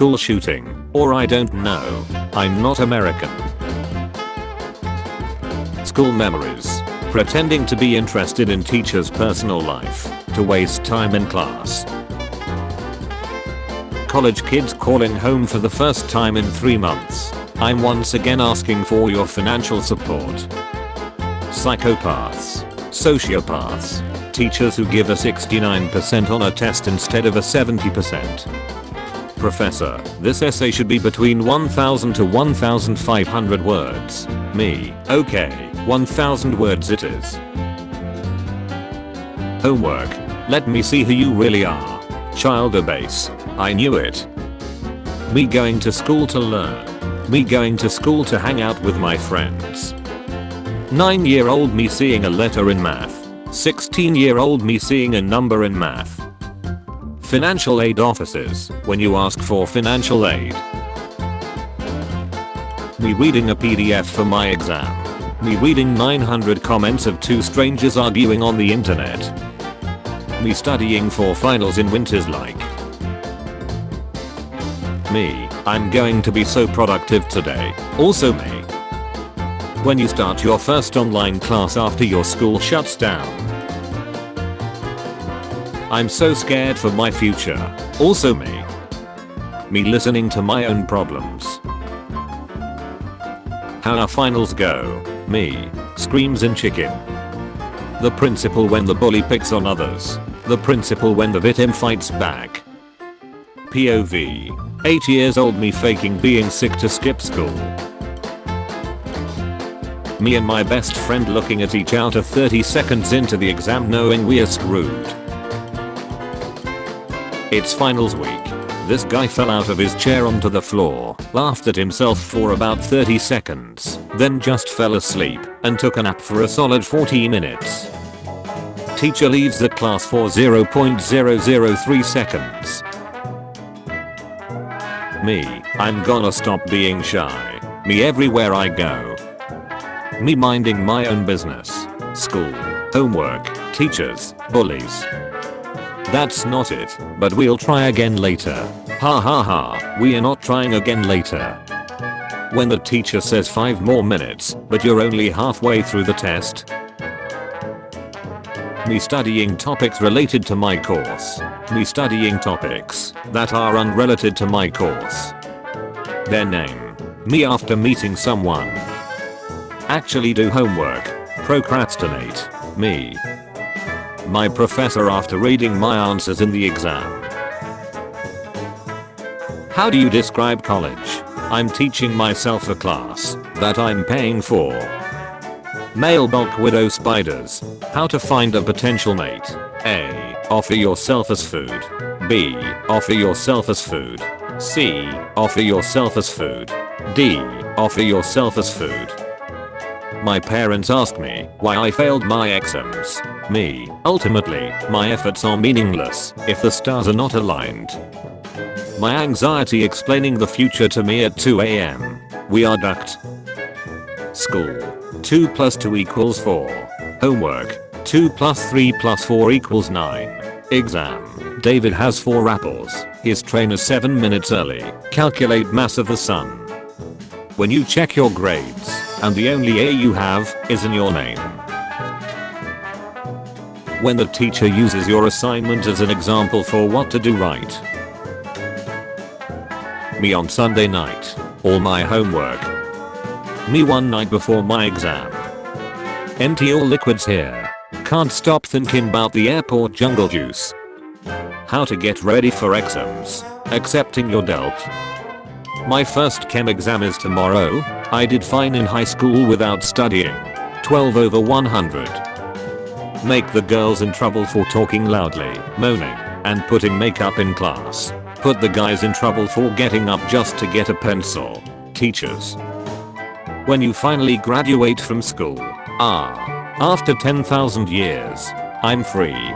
school shooting, or I don't know. I'm not American. School memories. Pretending to be interested in teacher's personal life to waste time in class. College kids calling home for the first time in 3 months. I'm once again asking for your financial support. Psychopaths. Sociopaths. Teachers who give a 69% on a test instead of a 70%. Professor, this essay should be between 1000 to 1500 words. Me, okay, 1000 words it is. Homework. Let me see who you really are. Child abase. I knew it. Me going to school to learn. Me going to school to hang out with my friends. 9-year-old me seeing a letter in math. 16-year-old me seeing a number in math. Financial aid offices, when you ask for financial aid. Me reading a PDF for my exam. Me reading 900 comments of 2 strangers arguing on the internet. Me studying for finals in winters like. Me, I'm going to be so productive today. Also me. When you start your first online class after your school shuts down. I'm so scared for my future. Also me. Me listening to my own problems. How our finals go. Me. Screams in chicken. The principal when the bully picks on others. The principal when the victim fights back. POV. 8 years old me faking being sick to skip school. Me and my best friend looking at each other 30 seconds into the exam knowing we're screwed. It's finals week. This guy fell out of his chair onto the floor, laughed at himself for about 30 seconds, then just fell asleep and took a nap for a solid 40 minutes. Teacher leaves the class for 0.003 seconds. Me, I'm gonna stop being shy. Me everywhere I go. Me minding my own business. School, homework, teachers, bullies. That's not it, but we'll try again later. Ha ha ha, we are not trying again later. When the teacher says 5 more minutes, but you're only halfway through the test. Me studying topics related to my course. Me studying topics that are unrelated to my course. Their name. Me after meeting someone. Actually do homework. Procrastinate. Me. My professor after reading my answers in the exam. How do you describe college? I'm teaching myself a class that I'm paying for. Male bulk widow spiders. How to find a potential mate. A. Offer yourself as food. B. Offer yourself as food. C. Offer yourself as food. D. Offer yourself as food. My parents ask me why I failed my exams. Me. Ultimately, my efforts are meaningless if the stars are not aligned. My anxiety explaining the future to me at 2 AM. We are ducked. School. 2 + 2 = 4. Homework. 2 + 3 + 4 = 9. Exam. David has 4 apples. His train is 7 minutes early. Calculate mass of the sun. When you check your grades, and the only A you have is in your name. When the teacher uses your assignment as an example for what to do right. Me on Sunday night. All my homework. Me one night before my exam. Empty all liquids here. Can't stop thinking about the airport jungle juice. How to get ready for exams. Accepting your dealt. My first chem exam is tomorrow. I did fine in high school without studying. 12 over 100. Make the girls in trouble for talking loudly, moaning, and putting makeup in class. Put the guys in trouble for getting up just to get a pencil. Teachers. When you finally graduate from school. After 10,000 years. I'm free.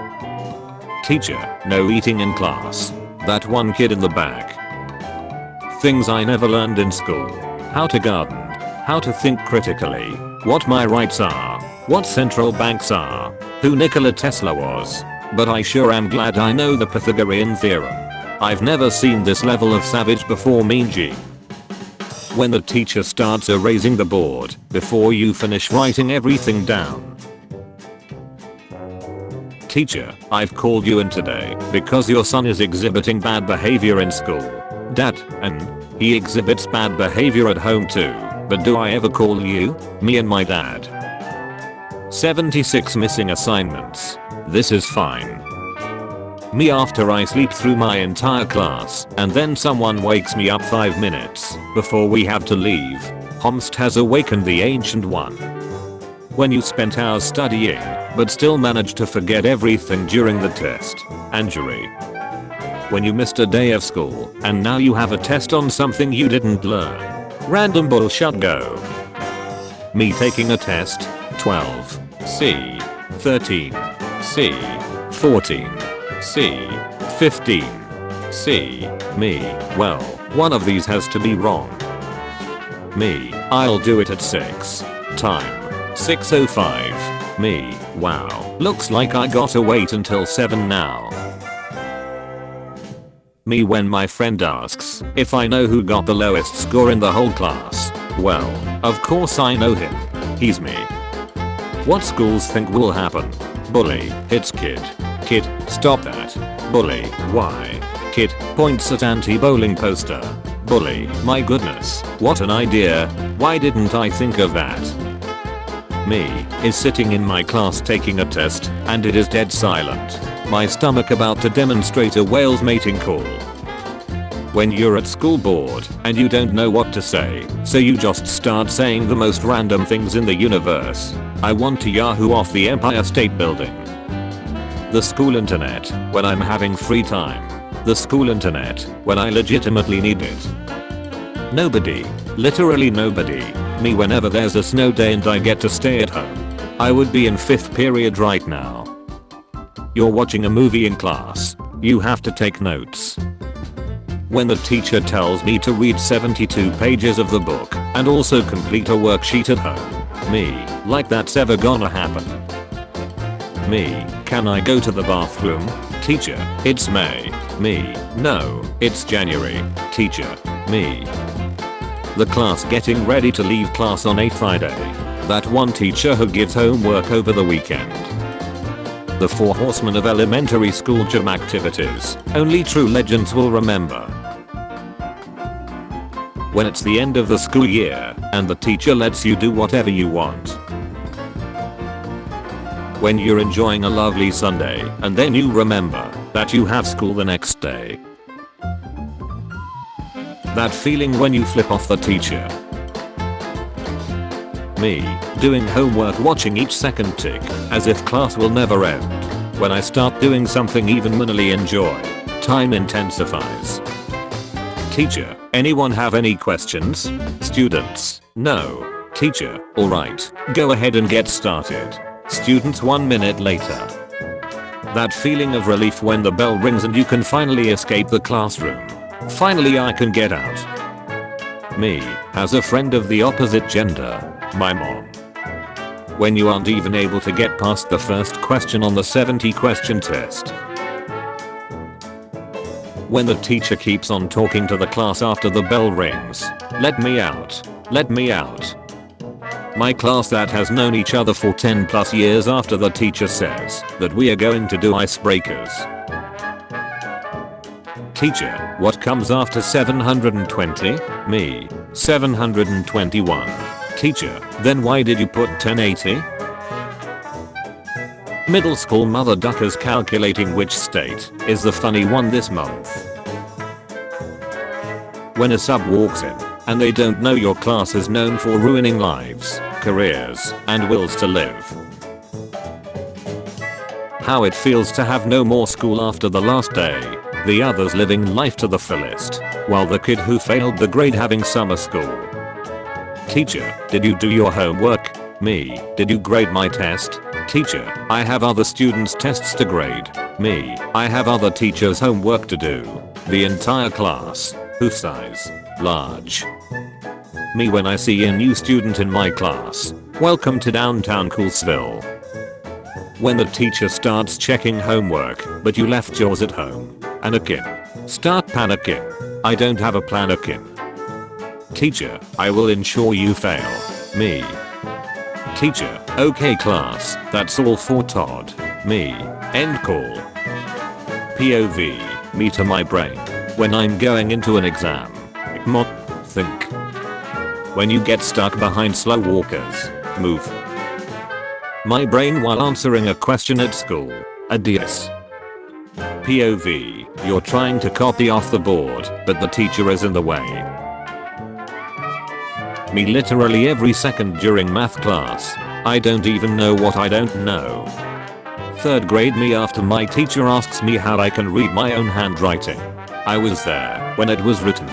Teacher, no eating in class. That one kid in the back. Things I never learned in school. How to garden. How to think critically. What my rights are. What central banks are. Who Nikola Tesla was. But I sure am glad I know the Pythagorean theorem. I've never seen this level of savage before. Binge. When the teacher starts erasing the board before you finish writing everything down. Teacher, I've called you in today because your son is exhibiting bad behavior in school. Dad, and he exhibits bad behavior at home too, but do I ever call you? Me and my dad. 76 missing assignments. This is fine. Me after I sleep through my entire class and then someone wakes me up 5 minutes before we have to leave. Homst has awakened the ancient one. When you spent hours studying but still managed to forget everything during the test. Injury. When you missed a day of school and now you have a test on something you didn't learn. Random bullshit. Go. Me taking a test. 12. C. 13. C. 14. C. 15. C. Me. Well, one of these has to be wrong. Me. I'll do it at 6. Time. 6:05. Me. Wow. Looks like I gotta wait until 7 now. Me when my friend asks if I know who got the lowest score in the whole class. Well, of course I know him. He's me. What schools think will happen? Bully, hits kid. Kid, stop that. Bully, why? Kid, points at anti-bowling poster. Bully, my goodness, what an idea. Why didn't I think of that? Me, is sitting in my class taking a test, and it is dead silent. My stomach about to demonstrate a whale's mating call. When you're at school bored and you don't know what to say, so you just start saying the most random things in the universe. I want to Yahoo off the Empire State Building. The school internet, when I'm having free time. The school internet, when I legitimately need it. Nobody, literally nobody, me whenever there's a snow day and I get to stay at home. I would be in 5th period right now. You're watching a movie in class. You have to take notes. When the teacher tells me to read 72 pages of the book and also complete a worksheet at home. Me, like that's ever gonna happen. Me, can I go to the bathroom? Teacher, it's May. Me, no, it's January. Teacher, me. The class getting ready to leave class on a Friday. That one teacher who gives homework over the weekend. The 4 horsemen of elementary school gym activities, only true legends will remember. When it's the end of the school year, and the teacher lets you do whatever you want. When you're enjoying a lovely Sunday, and then you remember that you have school the next day. That feeling when you flip off the teacher. Me, doing homework watching each second tick, as if class will never end. When I start doing something even minorly enjoy, time intensifies. Teacher, anyone have any questions? Students, no. Teacher, alright, go ahead and get started. Students 1 minute later. That feeling of relief when the bell rings and you can finally escape the classroom. Finally I can get out. Me, as a friend of the opposite gender, my mom. When you aren't even able to get past the first question on the 70 question test. When the teacher keeps on talking to the class after the bell rings. Let me out. Let me out. My class that has known each other for 10 plus years after the teacher says that we are going to do icebreakers. Teacher, what comes after 720? Me, 721. Teacher, then why did you put 1080? Middle school mother duckers calculating which state is the funny one this month. When a sub walks in and they don't know your class is known for ruining lives, careers, and wills to live. How it feels to have no more school after the last day, the others living life to the fullest, while the kid who failed the grade having summer school. Teacher, did you do your homework? Me, did you grade my test? Teacher, I have other students' tests to grade. Me, I have other teachers' homework to do. The entire class, who size? Large. Me when I see a new student in my class. Welcome to downtown Coolsville. When the teacher starts checking homework, but you left yours at home. Anakin. Start panicking. I don't have a plan again. Teacher, I will ensure you fail. Me. Teacher, okay class, that's all for Todd. Me. End call. POV, me to my brain. When I'm going into an exam. Think. When you get stuck behind slow walkers. Move. My brain while answering a question at school. Adios. POV, you're trying to copy off the board, but the teacher is in the way. Me literally every second during math class. I don't even know what I don't know. 3rd grade me after my teacher asks me how I can read my own handwriting. I was there when it was written.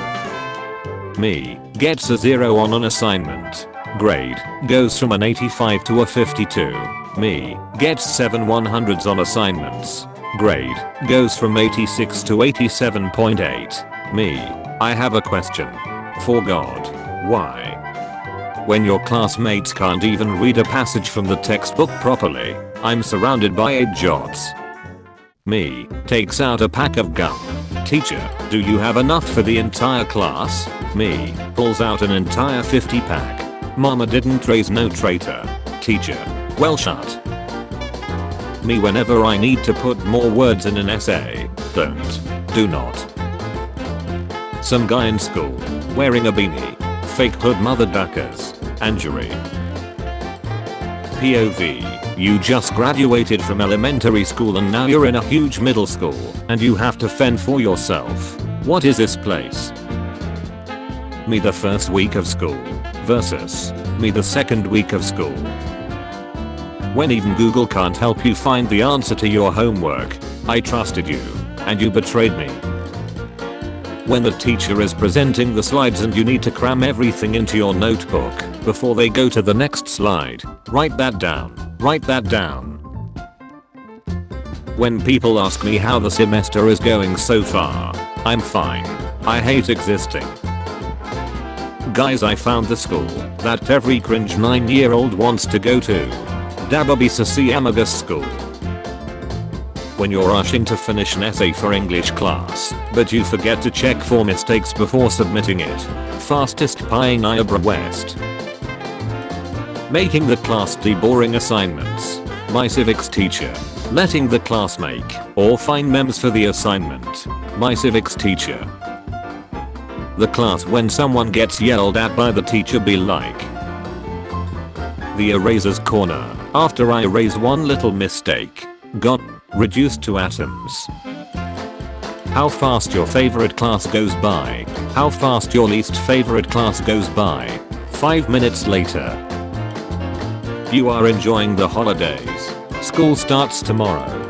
Me gets a 0 on an assignment. Grade goes from an 85 to a 52. Me gets 7 100s on assignments. Grade goes from 86 to 87.8. Me, I have a question. For God, why? When your classmates can't even read a passage from the textbook properly, I'm surrounded by 8 jots. Me, takes out a pack of gum. Teacher, do you have enough for the entire class? Me, pulls out an entire 50 pack. Mama didn't raise no traitor. Teacher, well shut. Me whenever I need to put more words in an essay. Do not. Some guy in school, wearing a beanie. Fake hood mother duckers. Anjury. POV, you just graduated from elementary school and now you're in a huge middle school, and you have to fend for yourself. What is this place? Me the first week of school versus me the second week of school. When even Google can't help you find the answer to your homework, I trusted you, and you betrayed me. When the teacher is presenting the slides and you need to cram everything into your notebook before they go to the next slide, write that down. Write that down. When people ask me how the semester is going so far, I'm fine. I hate existing. Guys, I found the school that every cringe 9-year-old wants to go to. Dababisasi Amagus School. When you're rushing to finish an essay for English class, but you forget to check for mistakes before submitting it. Fastest pie Niagara West. Making the class do boring assignments. My civics teacher. Letting the class make or find memes for the assignment. My civics teacher. The class when someone gets yelled at by the teacher be like. The eraser's corner. After I erase one little mistake. Gone. Reduced to atoms. How fast your favorite class goes by. How fast your least favorite class goes by. 5 minutes later. You are enjoying the holidays. School starts tomorrow.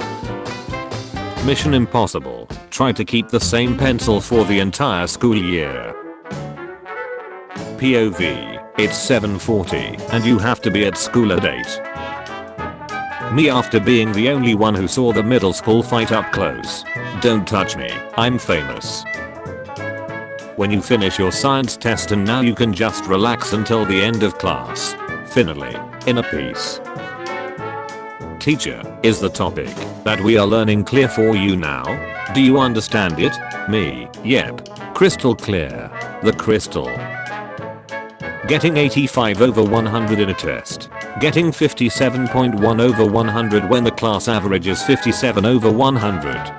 Mission impossible. Try to keep the same pencil for the entire school year. POV. It's 7:40 and you have to be at school at 8. Me after being the only one who saw the middle school fight up close. Don't touch me, I'm famous. When you finish your science test and now you can just relax until the end of class. Finally, inner peace. Teacher, is the topic that we are learning clear for you now? Do you understand it? Me, yep. Crystal clear. The crystal. Getting 85 over 100 in a test. Getting 57.1 over 100 when the class average is 57 over 100.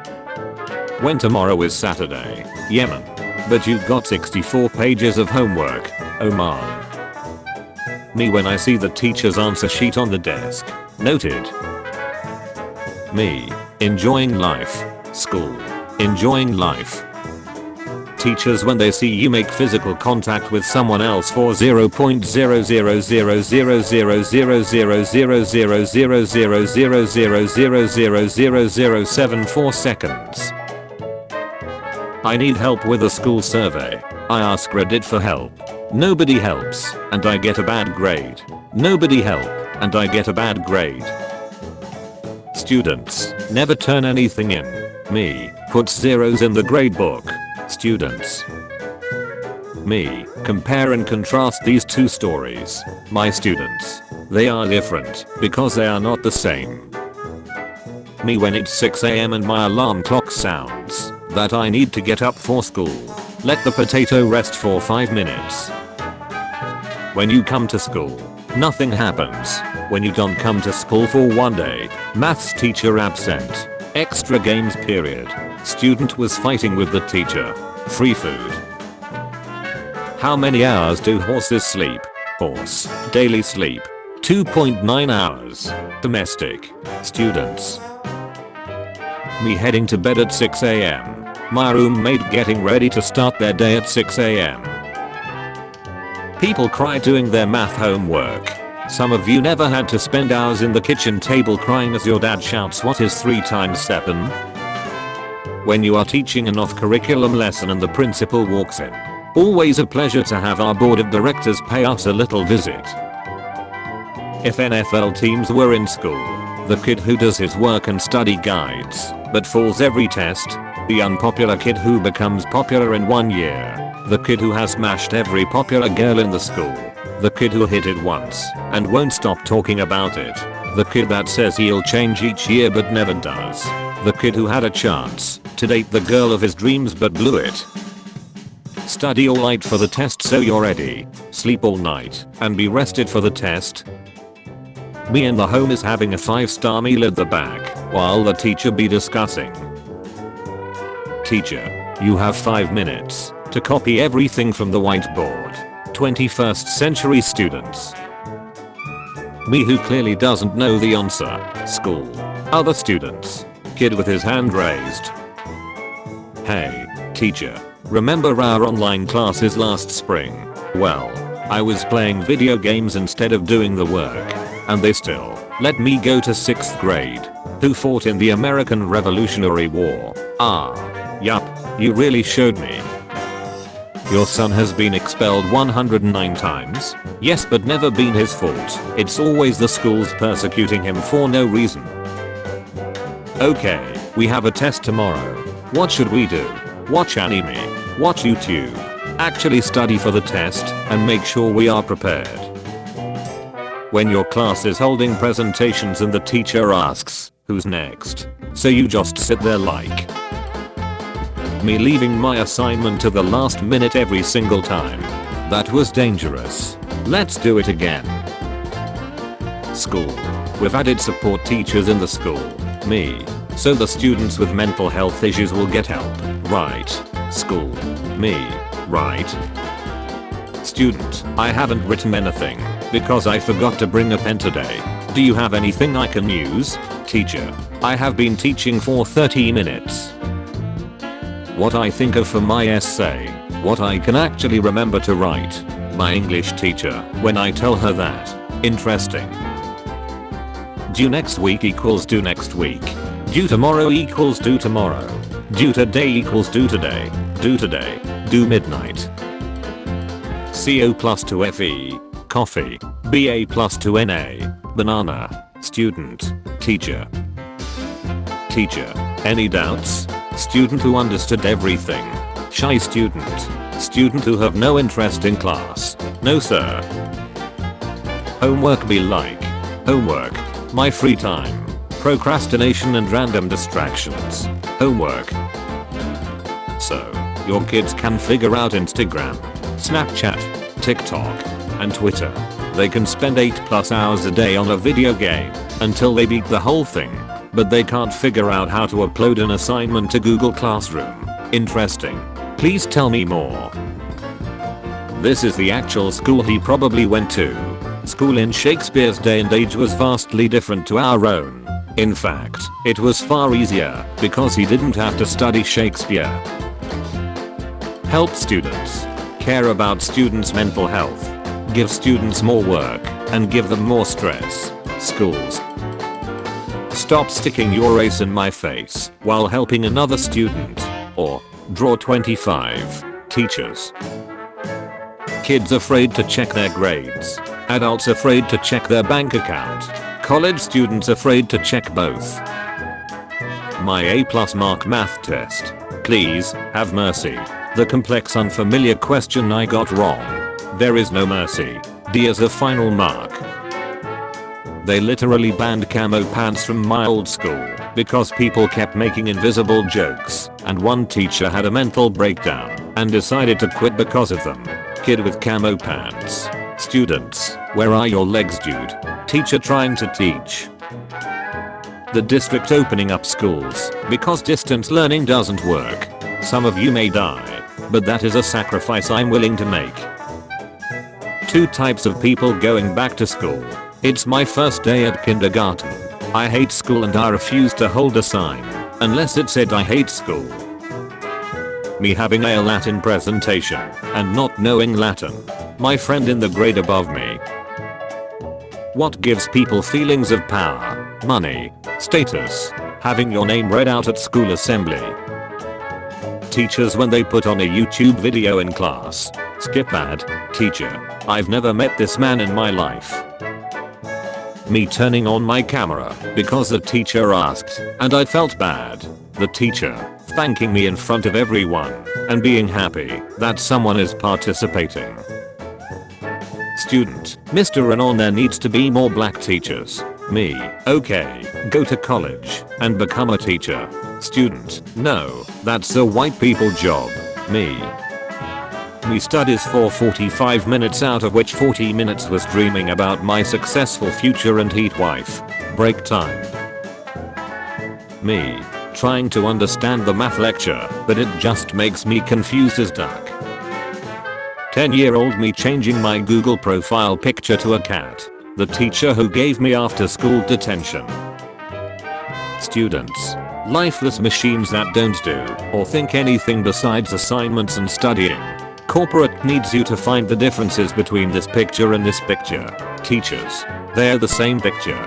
When tomorrow is Saturday. Yemen. But you've got 64 pages of homework. Oman. Me when I see the teacher's answer sheet on the desk. Noted. Me. Enjoying life. School. Enjoying life. Teachers when they see you make physical contact with someone else for 0.000000000000000000074 seconds. I need help with a school survey. I ask Reddit for help. Nobody helps, and I get a bad grade. Nobody help, and I get a bad grade. Students never turn anything in. Me puts zeros in the grade book. Students. Me compare and contrast these two stories. My students. They are different because they are not the same. Me when it's 6 AM and my alarm clock sounds. that I need to get up for school. Let the potato rest for 5 minutes. When you come to school, nothing happens. When you don't come to school for 1 day, maths teacher absent. Extra games period. Student was fighting with the teacher. Free food. How many hours do horses sleep? Horse. Daily sleep. 2.9 hours. Domestic. Students. Me heading to bed at 6 am. My roommate getting ready to start their day at 6 am. People cry doing their math homework. Some of you never had to spend hours in the kitchen table crying as your dad shouts what is 3 times 7? When you are teaching an off-curriculum lesson and the principal walks in. Always a pleasure to have our board of directors pay us a little visit. If NFL teams were in school, the kid who does his work and study guides, but falls every test, the unpopular kid who becomes popular in 1 year, the kid who has smashed every popular girl in the school, the kid who hit it once and won't stop talking about it, the kid that says he'll change each year but never does, the kid who had a chance to date the girl of his dreams but blew it. Study all night for the test so you're ready, sleep all night, and be rested for the test. Me in the home is having a 5-star meal at the back, while the teacher be discussing. Teacher, you have 5 minutes to copy everything from the whiteboard. 21st century students. Me who clearly doesn't know the answer. School. Other students. Kid with his hand raised. Hey, teacher. Remember our online classes last spring? Well, I was playing video games instead of doing the work. And they still let me go to 6th grade. Who fought in the American Revolutionary War? Yup, you really showed me. Your son has been expelled 109 times? Yes, but never been his fault. It's always the schools persecuting him for no reason. Okay, we have a test tomorrow. What should we do? Watch anime, watch YouTube, actually study for the test, and make sure we are prepared. When your class is holding presentations and the teacher asks, who's next? So you just sit there like me leaving my assignment to the last minute every single time. That was dangerous. Let's do it again. School. We've added support teachers in the school. Me. So the students with mental health issues will get help. Right. School. Me. Right. Student. I haven't written anything because I forgot to bring a pen today. Do you have anything I can use? Teacher. I have been teaching for 30 minutes. What I think of for my essay. What I can actually remember to write. My English teacher when I tell her that. Interesting. Due next week equals due next week. Due tomorrow equals due tomorrow. Due today equals due today. Due today. Due midnight. CO plus to FE. Coffee. BA plus to NA. Banana. Student. Teacher. Teacher. Any doubts? Student who understood everything. Shy student. Student who have no interest in class. No sir. Homework be like. Homework. My free time. Procrastination and random distractions. Homework. So, your kids can figure out Instagram, Snapchat, TikTok, and Twitter. They can spend 8+ hours a day on a video game until they beat the whole thing, but they can't figure out how to upload an assignment to Google Classroom. Interesting. Please tell me more. This is the actual school he probably went to. School in Shakespeare's day and age was vastly different to our own. In fact, it was far easier because he didn't have to study Shakespeare. Help students. Care about students' mental health. Give students more work and give them more stress. Schools. Stop sticking your race in my face while helping another student. Or draw 25. Teachers. Kids afraid to check their grades. Adults afraid to check their bank account. College students afraid to check both. My A+ mark math test. Please, have mercy. The complex unfamiliar question I got wrong. There is no mercy. D is a final mark. They literally banned camo pants from my old school because people kept making invisible jokes, and one teacher had a mental breakdown and decided to quit because of them. Kid with camo pants. Students, where are your legs, dude? Teacher trying to teach. The district opening up schools because distance learning doesn't work. Some of you may die, but that is a sacrifice I'm willing to make. Two types of people going back to school. It's my first day at kindergarten. I hate school and I refuse to hold a sign unless it said I hate school. Me having a Latin presentation and not knowing Latin. My friend in the grade above me. What gives people feelings of power, money, status? Having your name read out at school assembly. Teachers when they put on a YouTube video in class. Skip ad. Teacher, I've never met this man in my life. Me turning on my camera because the teacher asked and I felt bad. The teacher thanking me in front of everyone and being happy that someone is participating. Student, Mr. Renan, there needs to be more black teachers. Me, okay, go to college and become a teacher. Student, no, that's a white people job. Me studies for 45 minutes, out of which 40 minutes was dreaming about my successful future and heat wife. Break time. Me trying to understand the math lecture, but it just makes me confused as duck. 10-year-old me changing my Google profile picture to a cat. The teacher who gave me after school detention. Students, lifeless machines that don't do or think anything besides assignments and studying. Corporate needs you to find the differences between this picture and this picture. Teachers, they're the same picture.